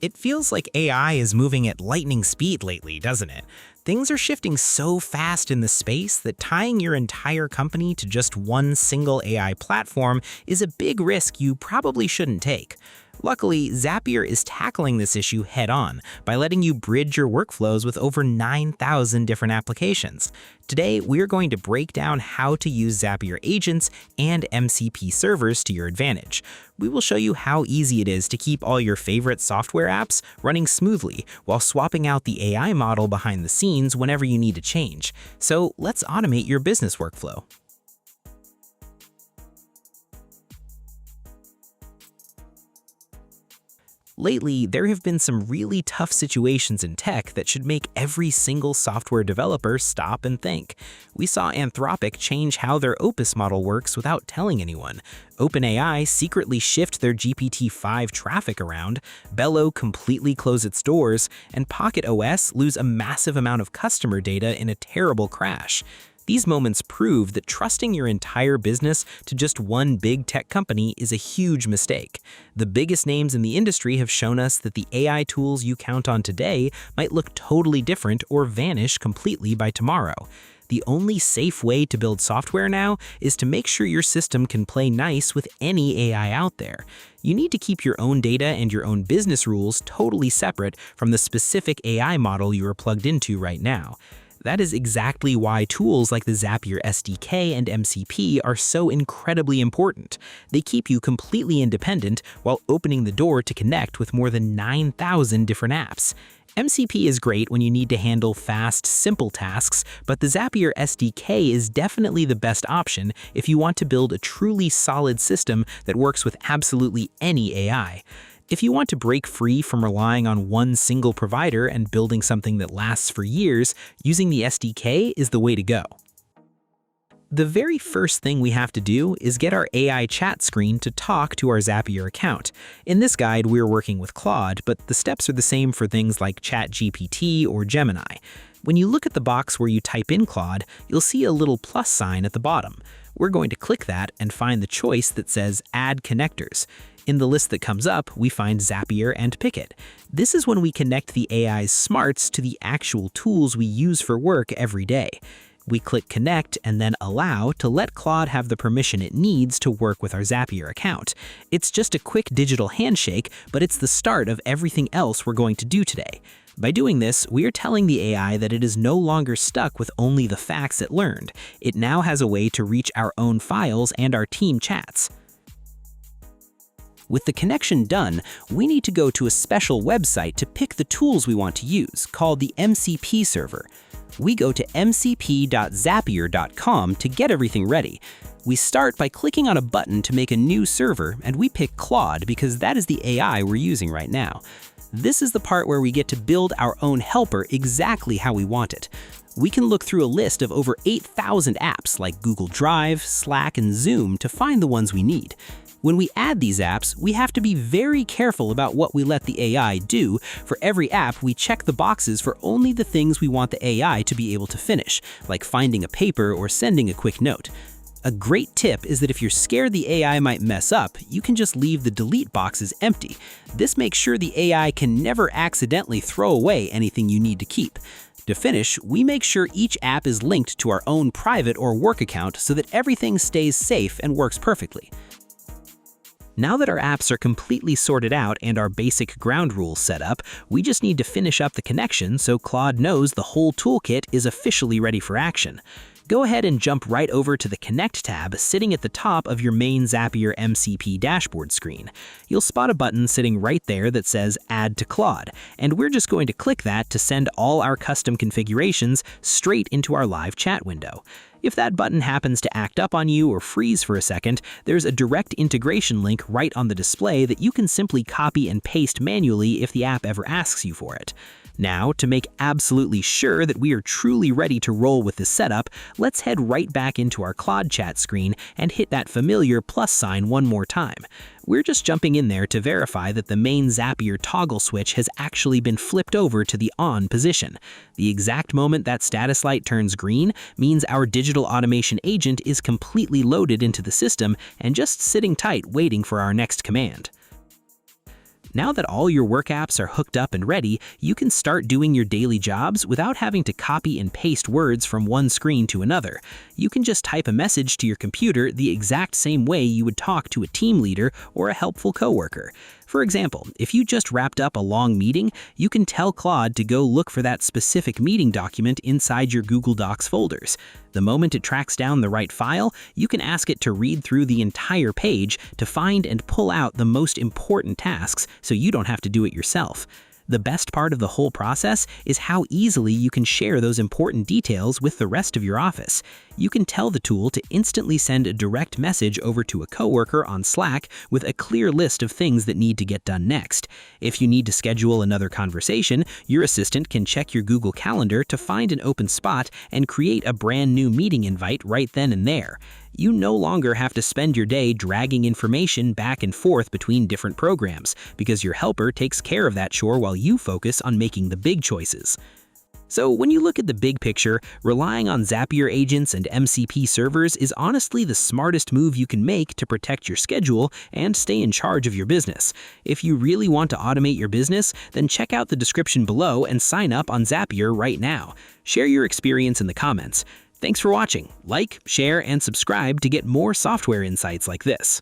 It feels like AI is moving at lightning speed lately, doesn't it? Things are shifting so fast in the space that tying your entire company to just one single AI platform is a big risk you probably shouldn't take. Luckily, Zapier is tackling this issue head-on by letting you bridge your workflows with over 9,000 different applications. Today, we're going to break down how to use Zapier agents and MCP servers to your advantage. We will show you how easy it is to keep all your favorite software apps running smoothly while swapping out the AI model behind the scenes whenever you need to change. So let's automate your business workflow. Lately, there have been some really tough situations in tech that should make every single software developer stop and think. We saw Anthropic change how their Opus model works without telling anyone. OpenAI secretly shift their GPT-5 traffic around, Bello completely close its doors, and Pocket OS lose a massive amount of customer data in a terrible crash. These moments prove that trusting your entire business to just one big tech company is a huge mistake. The biggest names in the industry have shown us that the AI tools you count on today might look totally different or vanish completely by tomorrow. The only safe way to build software now is to make sure your system can play nice with any AI out there. You need to keep your own data and your own business rules totally separate from the specific AI model you are plugged into right now. That is exactly why tools like the Zapier SDK and MCP are so incredibly important. They keep you completely independent while opening the door to connect with more than 9,000 different apps. MCP is great when you need to handle fast, simple tasks, but the Zapier SDK is definitely the best option if you want to build a truly solid system that works with absolutely any AI. If you want to break free from relying on one single provider and building something that lasts for years, using the SDK is the way to go. The very first thing we have to do is get our AI chat screen to talk to our Zapier account. In this guide, we're working with Claude, but the steps are the same for things like ChatGPT or Gemini. When you look at the box where you type in Claude, you'll see a little plus sign at the bottom. We're going to click that and find the choice that says Add Connectors. In the list that comes up, we find Zapier and Picket. This is when we connect the AI's smarts to the actual tools we use for work every day. We click Connect and then Allow to let Claude have the permission it needs to work with our Zapier account. It's just a quick digital handshake, but it's the start of everything else we're going to do today. By doing this, we are telling the AI that it is no longer stuck with only the facts it learned. It now has a way to reach our own files and our team chats. With the connection done, we need to go to a special website to pick the tools we want to use, called the MCP Server. We go to mcp.zapier.com to get everything ready. We start by clicking on a button to make a new server, and we pick Claude because that is the AI we're using right now. This is the part where we get to build our own helper exactly how we want it. We can look through a list of over 8,000 apps like Google Drive, Slack, and Zoom to find the ones we need. When we add these apps, we have to be very careful about what we let the AI do. For every app, we check the boxes for only the things we want the AI to be able to finish, like finding a paper or sending a quick note. A great tip is that if you're scared the AI might mess up, you can just leave the delete boxes empty. This makes sure the AI can never accidentally throw away anything you need to keep. To finish, we make sure each app is linked to our own private or work account so that everything stays safe and works perfectly. Now that our apps are completely sorted out and our basic ground rules set up, we just need to finish up the connection so Claude knows the whole toolkit is officially ready for action. Go ahead and jump right over to the Connect tab sitting at the top of your main Zapier MCP dashboard screen. You'll spot a button sitting right there that says Add to Claude, and we're just going to click that to send all our custom configurations straight into our live chat window. If that button happens to act up on you or freeze for a second, there's a direct integration link right on the display that you can simply copy and paste manually if the app ever asks you for it. Now, to make absolutely sure that we are truly ready to roll with this setup, let's head right back into our Claude chat screen and hit that familiar plus sign one more time. We're just jumping in there to verify that the main Zapier toggle switch has actually been flipped over to the on position. The exact moment that status light turns green means our digital automation agent is completely loaded into the system and just sitting tight waiting for our next command. Now that all your work apps are hooked up and ready, you can start doing your daily jobs without having to copy and paste words from one screen to another. You can just type a message to your computer the exact same way you would talk to a team leader or a helpful coworker. For example, if you just wrapped up a long meeting, you can tell Claude to go look for that specific meeting document inside your Google Docs folders. The moment it tracks down the right file, you can ask it to read through the entire page to find and pull out the most important tasks so you don't have to do it yourself. The best part of the whole process is how easily you can share those important details with the rest of your office. You can tell the tool to instantly send a direct message over to a coworker on Slack with a clear list of things that need to get done next. If you need to schedule another conversation, your assistant can check your Google Calendar to find an open spot and create a brand new meeting invite right then and there. You no longer have to spend your day dragging information back and forth between different programs, because your helper takes care of that chore while you focus on making the big choices. So when you look at the big picture, relying on Zapier agents and MCP servers is honestly the smartest move you can make to protect your schedule and stay in charge of your business. If you really want to automate your business, then check out the description below and sign up on Zapier right now. Share your experience in the comments. Thanks for watching. Like, share, and subscribe to get more software insights like this.